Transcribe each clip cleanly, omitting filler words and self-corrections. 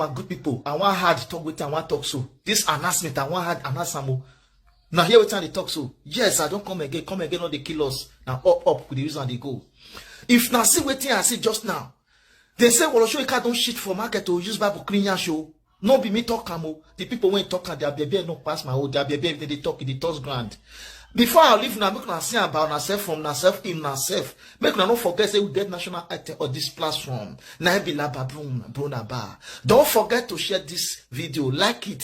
my good people. I want hard talk with I want talk so. This announcement, I want hard announcement. Now here we time they talk so. Yes, I don't come again, not they kill us. Now up with the reason they go. If now see waiting I see just now. They say well show you don't shit for market to use Bible clean show. No be me talk camo. The people when talk and their baby no pass my old their baby they talk in the toss grand. Before I leave now, make una say about myself from myself in myself. Make una not forget say we get national item on this platform. Na be la brona bar. Don't forget to share this video, like it.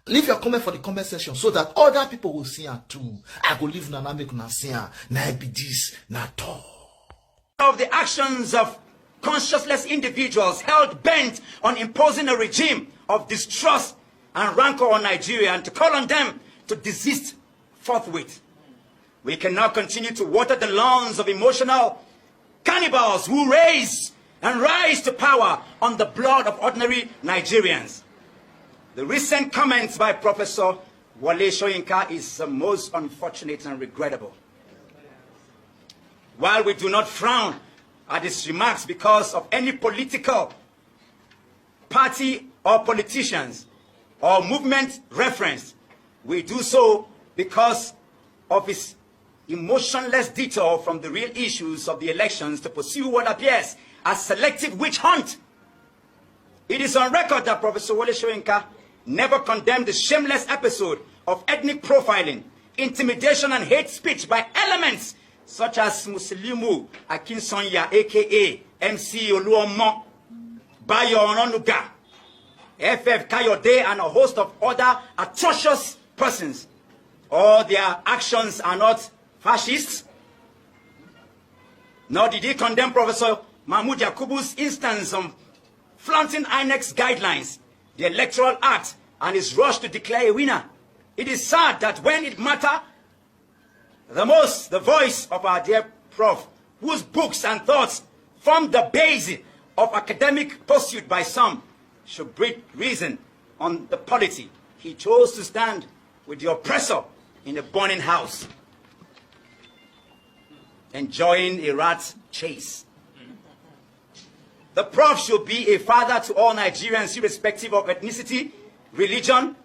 Leave your comment for the comment section so that other people will see it too. I go leave now make una see na be this na talk. Of the actions of conscienceless individuals held bent on imposing a regime of distrust and rancor on Nigeria and to call on them to desist forthwith. We cannot continue to water the lawns of emotional cannibals who rise to power on the blood of ordinary Nigerians. The recent comments by Professor Wole Soyinka is most unfortunate and regrettable. While we do not frown at his remarks because of any political party or politicians or movement referenced, we do so because of his emotionless detour from the real issues of the elections to pursue what appears as selective witch hunt. It is on record that Professor Wole Soyinka never condemned the shameless episode of ethnic profiling, intimidation and hate speech by elements such as Muslimu Akinsonya aka MC Oluomo, Bayo Ononuga, FF Kayode and a host of other atrocious persons. All their actions are not fascists, nor did he condemn Professor Mahmoud Yakubu's instance of flaunting INEC's guidelines, the Electoral Act, and his rush to declare a winner. It is sad that when it matters the most, the voice of our dear Prof, whose books and thoughts form the basis of academic pursuit by some, should breathe reason on the polity, he chose to stand with the oppressor in a burning house, enjoying a rat chase. The Prof should be a father to all Nigerians irrespective of ethnicity, religion,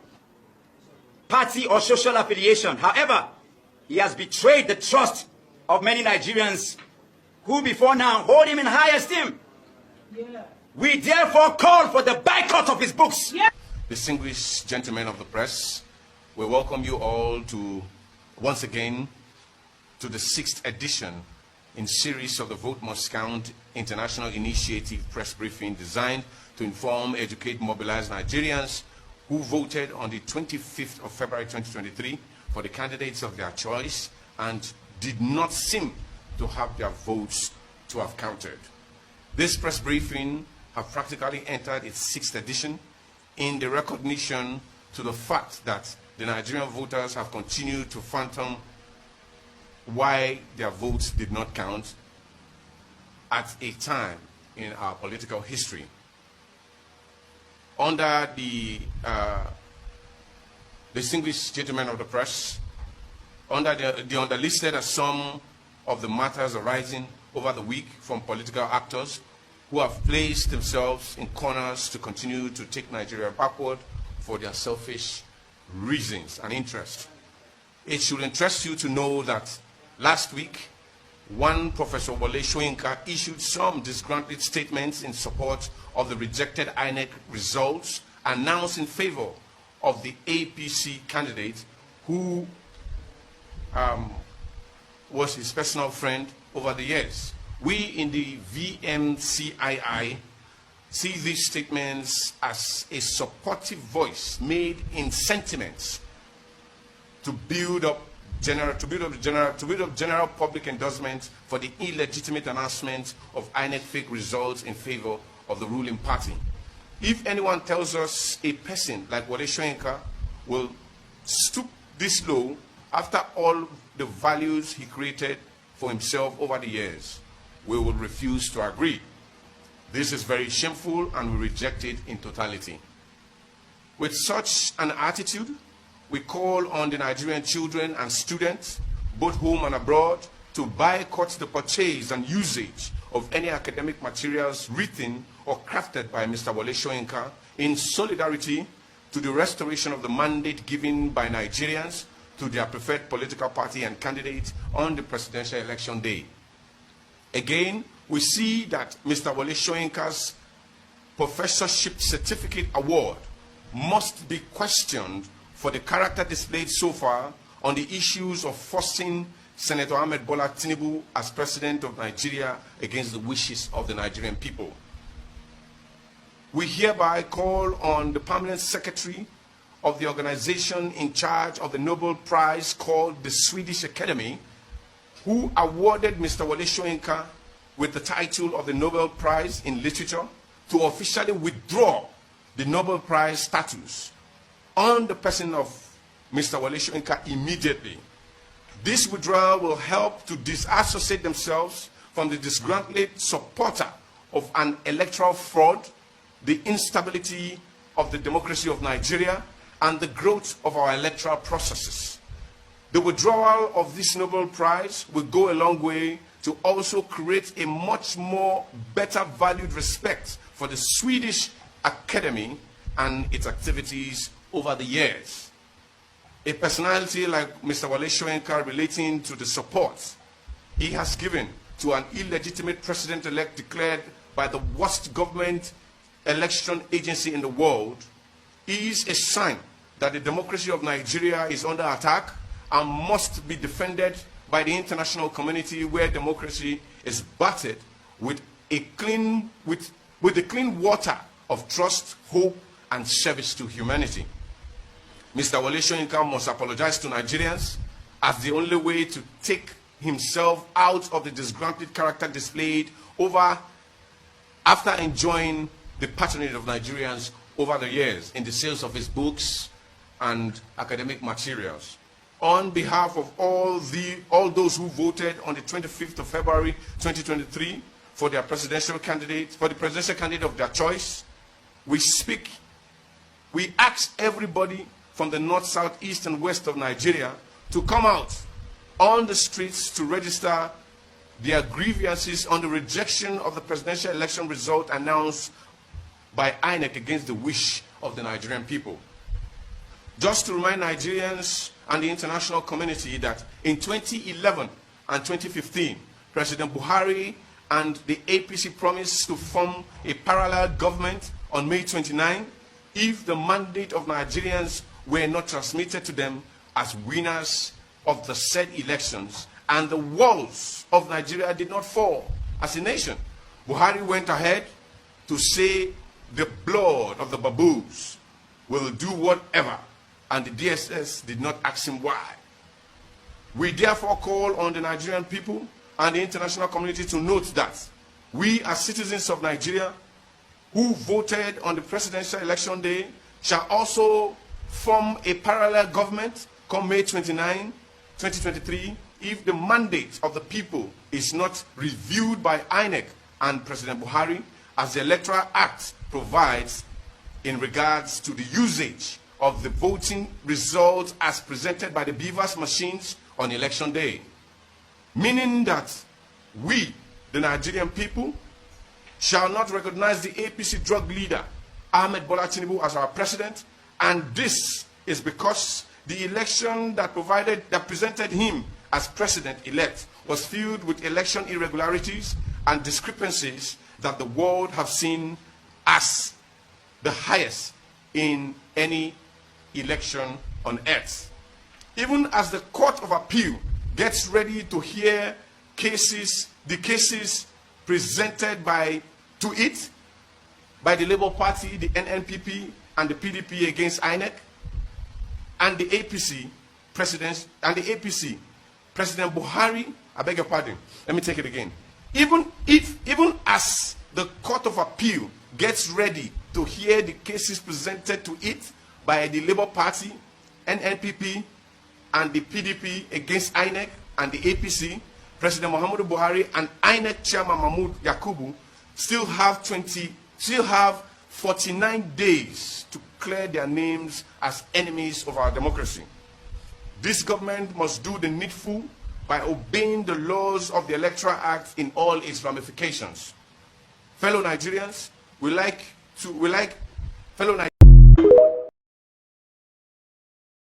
party or social affiliation. However, he has betrayed the trust of many Nigerians who before now hold him in high esteem. Yeah. We therefore call for the boycott of his books. Yeah. Distinguished gentlemen of the press, we welcome you all to, once again, to the 6th edition in series of the Vote Must Count International Initiative press briefing designed to inform, educate, mobilize Nigerians who voted on the 25th of February 2023 for the candidates of their choice and did not seem to have their votes to have counted. This press briefing have practically entered its 6th edition in the recognition to the fact that the Nigerian voters have continued to phantom why their votes did not count at a time in our political history. Under the distinguished gentlemen of the press, under the underlisted are some of the matters arising over the week from political actors who have placed themselves in corners to continue to take Nigeria backward for their selfish reasons and interests. It should interest you to know that last week, one Professor Wole Soyinka issued some disgruntled statements in support of the rejected INEC results announced in favor of the APC candidate who was his personal friend over the years. We in the VMCII see these statements as a supportive voice made in sentiments to build up general public endorsement for the illegitimate announcement of INEC fake results in favor of the ruling party. If anyone tells us a person like Wole Soyinka will stoop this low after all the values he created for himself over the years, we will refuse to agree. This is very shameful and we reject it in totality. With such an attitude, we call on the Nigerian children and students, both home and abroad, to boycott the purchase and usage of any academic materials written or crafted by Mr. Wole Soyinka in solidarity to the restoration of the mandate given by Nigerians to their preferred political party and candidate on the presidential election day. Again, we see that Mr. Wole Soyinka's professorship certificate award must be questioned for the character displayed so far on the issues of forcing Senator Ahmed Bola Tinubu as president of Nigeria against the wishes of the Nigerian people. We hereby call on the permanent secretary of the organization in charge of the Nobel Prize called the Swedish Academy, who awarded Mr. Wole Soyinka with the title of the Nobel Prize in Literature, to officially withdraw the Nobel Prize status on the person of Mr. Wole Soyinka immediately. This withdrawal will help to disassociate themselves from the disgruntled supporter of an electoral fraud, the instability of the democracy of Nigeria, and the growth of our electoral processes. The withdrawal of this Nobel Prize will go a long way to also create a much more better valued respect for the Swedish Academy and its activities over the years. A personality like Mr. Wole Soyinka, relating to the support he has given to an illegitimate president-elect declared by the worst government election agency in the world, is a sign that the democracy of Nigeria is under attack and must be defended by the international community, where democracy is battered with the clean water of trust, hope, and service to humanity. Mr. Wole Soyinka must apologize to Nigerians as the only way to take himself out of the disgruntled character displayed after enjoying the patronage of Nigerians over the years in the sales of his books and academic materials. On behalf of all those who voted on the 25th of February 2023 for the presidential candidate of their choice, we ask everybody from the north, south, east, and west of Nigeria to come out on the streets to register their grievances on the rejection of the presidential election result announced by INEC against the wish of the Nigerian people. Just to remind Nigerians and the international community that in 2011 and 2015, President Buhari and the APC promised to form a parallel government on May 29 if the mandate of Nigerians were not transmitted to them as winners of the said elections, and the walls of Nigeria did not fall as a nation. Buhari went ahead to say the blood of the baboons will do whatever, and the DSS did not ask him why. We therefore call on the Nigerian people and the international community to note that we, as citizens of Nigeria who voted on the presidential election day, shall also form a parallel government come May 29, 2023, if the mandate of the people is not reviewed by INEC and President Buhari, as the Electoral Act provides in regards to the usage of the voting results as presented by the BVAS machines on election day. Meaning that we, the Nigerian people, shall not recognize the APC drug leader, Ahmed Bola Tinubu, as our president, and this is because the election that presented him as president-elect was filled with election irregularities and discrepancies that the world have seen as the highest in any election on earth. Even as the Court of Appeal gets ready to hear the cases presented by the Labour Party, the NNPP, and the PDP against INEC, and the APC, President Buhari, I beg your pardon, let me take it again. Even as the Court of Appeal gets ready to hear the cases presented to it by the Labour Party, NNPP, and the PDP against INEC and the APC, President Muhammadu Buhari and INEC Chairman Mahmoud Yakubu still have 49 days to clear their names as enemies of our democracy. This government must do the needful by obeying the laws of the Electoral Act in all its ramifications. Fellow Nigerians, we like fellow Nigerians.